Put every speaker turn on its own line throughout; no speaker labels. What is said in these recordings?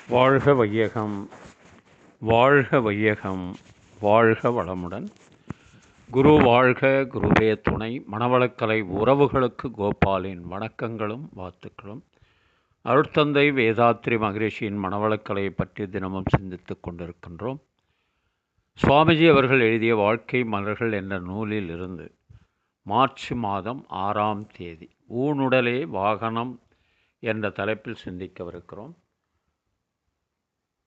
வாழ்க வையகம், வாழ்க வையகம், வாழ்க வளமுடன். குரு வாழ்க, குருவே துணை. மனவளக்கலை உறவுகளுக்கு கோபாலின் வணக்கங்களும் வாழ்த்துக்களும். அருட்தந்தை வேதாத்ரி மகரிஷியின் மனவளக்கலையை பற்றி தினமும் சிந்தித்துக் கொண்டிருக்கின்றோம். சுவாமிஜி அவர்கள் எழுதிய வாழ்க்கை மலர்கள் என்ற நூலில் இருந்து மார்ச் மாதம் 6ஆம் தேதி ஊனுடலே வாகனம் என்ற தலைப்பில் சிந்திக்கவிருக்கிறோம்.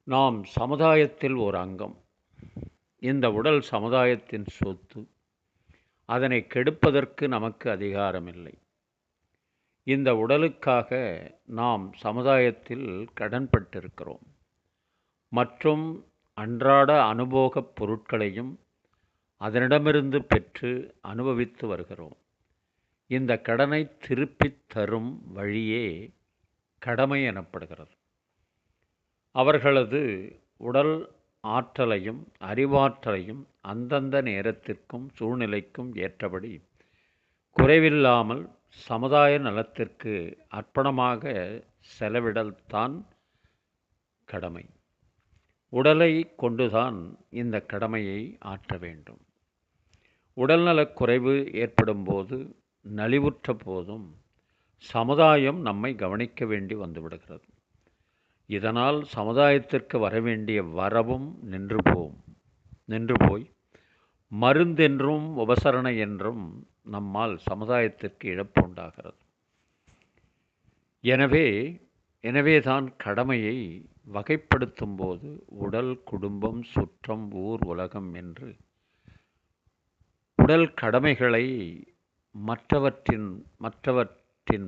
நாம் சமுதாயத்தில் ஒரு அங்கம். இந்த உடல் சமுதாயத்தின் சொத்து. அதனை கெடுப்பதற்கு நமக்கு அதிகாரமில்லை. இந்த உடலுக்காக நாம் சமுதாயத்தில் கடன்பட்டிருக்கிறோம் மற்றும் அன்றாட அனுபோகப் பொருட்களையும் அதனிடமிருந்து பெற்று அனுபவித்து வருகிறோம். இந்த கடனை திருப்பித் தரும் வழியே கடமை எனப்படுகிறது. அவர்களது உடல் ஆற்றலையும் அறிவாற்றலையும் அந்தந்த நேரத்திற்கும் சூழ்நிலைக்கும் ஏற்றபடி குறைவில்லாமல் சமுதாய நலத்திற்கு அர்ப்பணமாக செலவிடல்தான் கடமை. உடலை கொண்டுதான் இந்த கடமையை ஆற்ற வேண்டும். உடல்நலக் குறைவு ஏற்படும் போது, நலிவுற்ற போதும் சமுதாயம் நம்மை கவனிக்க வேண்டி வந்துவிடுகிறது. இதனால் சமுதாயத்திற்கு வரவேண்டிய வரவும் நின்று போய் மருந்தென்றும் உபசரணை என்றும் நம்மால் சமுதாயத்திற்கு இழப்பு உண்டாகிறது. எனவேதான் கடமையை வகைப்படுத்தும் போது உடல், குடும்பம், சுற்றம், ஊர், உலகம் என்று உடல் கடமைகளை மற்றவற்றின்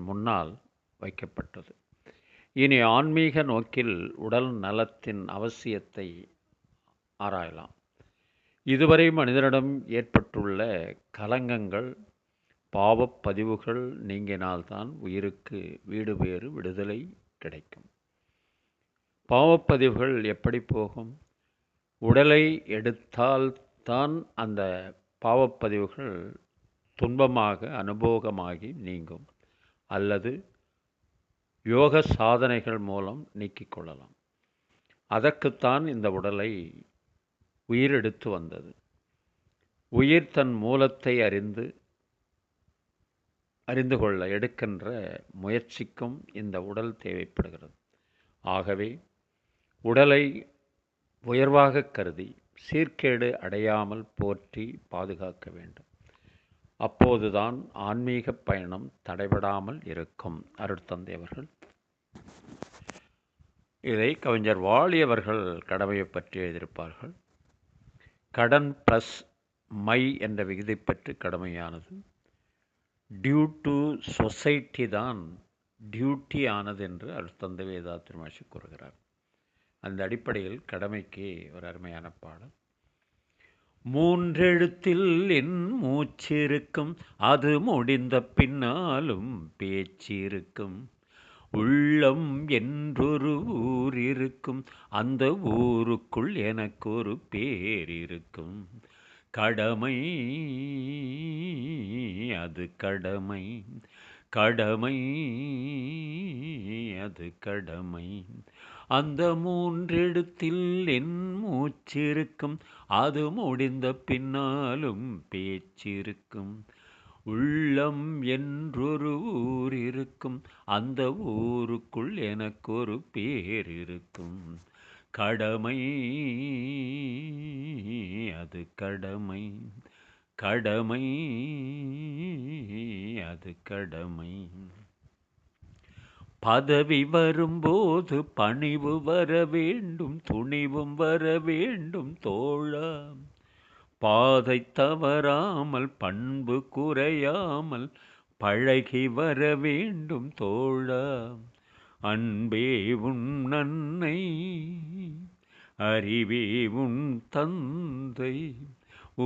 முன்னால் வைக்கப்பட்டது. இனி ஆன்மீக நோக்கில் உடல் நலத்தின் அவசியத்தை ஆராயலாம். இதுவரை மனிதனிடம் ஏற்பட்டுள்ள கலங்கங்கள், பாவப் பதிவுகள் நீங்கினால்தான் உயிருக்கு வீடு பேறு விடுதலை கிடைக்கும். பாவப்பதிவுகள் எப்படி போகும்? உடலை எடுத்தால்தான் அந்த பாவப்பதிவுகள் துன்பமாக அனுபோகமாகி நீங்கும், அல்லது யோக சாதனைகள் மூலம் நீக்கிக் கொள்ளலாம். அதற்குத்தான் இந்த உடலை உயிர் எடுத்து வந்தது. உயிர் தன் மூலத்தை அறிந்து கொள்ள எடுக்கின்ற முயற்சிக்கும் இந்த உடல் தேவைப்படுகிறது. ஆகவே உடலை உயர்வாக கருதி சீர்கேடு அடையாமல் போற்றி பாதுகாக்க வேண்டும். அப்போதுதான் ஆன்மீக பயணம் தடைபடாமல் இருக்கும். அருட்தந்தை அவர்கள் இதை கவிஞர் வாலி அவர்கள் கடமையை பற்றி எழுதியிருப்பார்கள். கடன் ப்ளஸ் மை என்ற விகிதை பற்றி கடமையானது. டியூ டு சொசைட்டி தான் டியூட்டி ஆனது என்று அருட்தந்தை வேதாத்ரி மகரிஷி கூறுகிறார். அந்த அடிப்படையில் கடமைக்கு ஒரு அருமையான பாடல். மூன்றெழுத்தில் என் மூச்சிருக்கும், அது முடிந்த பின்னாலும் பேச்சிருக்கும். உள்ளம் என்றொரு ஊர் இருக்கும், அந்த ஊருக்குள் எனக்கொரு பேர் இருக்கும். கடமை அது கடமை, கடமை அது கடமை. அந்த மூன்றெழுத்தில் என் மூச்சிருக்கும், அது முடிந்த பின்னாலும் பேச்சிருக்கும். உள்ளம் என்றொரு ஊர் இருக்கும், அந்த ஊருக்குள் எனக்கொரு பேர் இருக்கும். கடமை அது கடமை, கடமை அது கடமை. பதவி வரும்போது பணிவு வர வேண்டும், துணிவும் வர வேண்டும் தோழா. பாதை தவறாமல் பண்பு குறையாமல் பழகி வர வேண்டும் தோழா. அன்பே உன் அன்னை, அறிவே உன் தந்தை,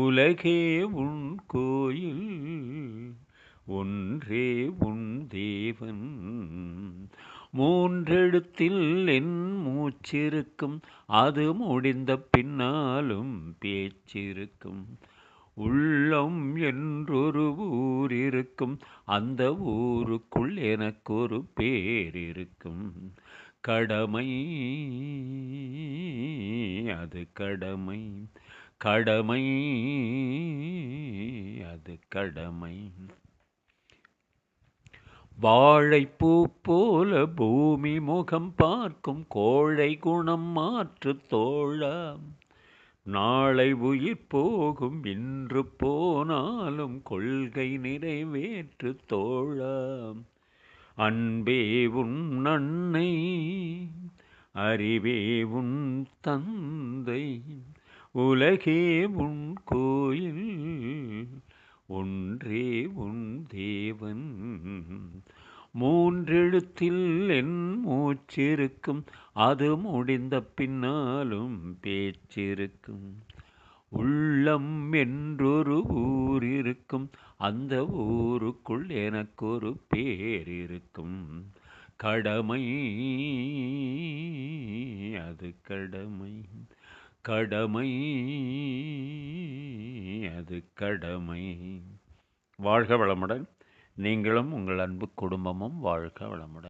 உலகே உன் கோயில், ஒன்றே உன் தேவன். மூன்றெழுத்தில் என் மூச்சிருக்கும், அது முடிந்த பின்னாலும் பேச்சிருக்கும். உள்ளம் என்றொரு ஊர் இருக்கும், அந்த ஊருக்குள் எனக்கொரு பேர் இருக்கும். கடமை அது கடமை, கடமை அது கடமை. வாழைப்பூ போல பூமி முகம் பார்க்கும் கோழை குணம் மாற்று தோழா. நாளை உயிர் போகும், இன்று போனாலும் கொள்கை நிறைவேற்று தோழா. அன்பே உன் அன்னை, அறிவே உன் தந்தை, உலகே உன் கோயில், ஒன்றே உன் தேவன். மூன்றெழுத்தில் என் மூச்சிருக்கும், அது முடிந்த பின்னாலும் பேச்சிருக்கும். உள்ளம் என்றொரு ஊர் இருக்கும், அந்த ஊருக்குள் எனக்கொரு பேர் இருக்கும். கடமை அது கடமை, கடமை அது கடமை. வாழ்க வளமுடன். நீங்களும் உங்கள் அன்பு குடும்பமும் வாழ்க வளமுடன்.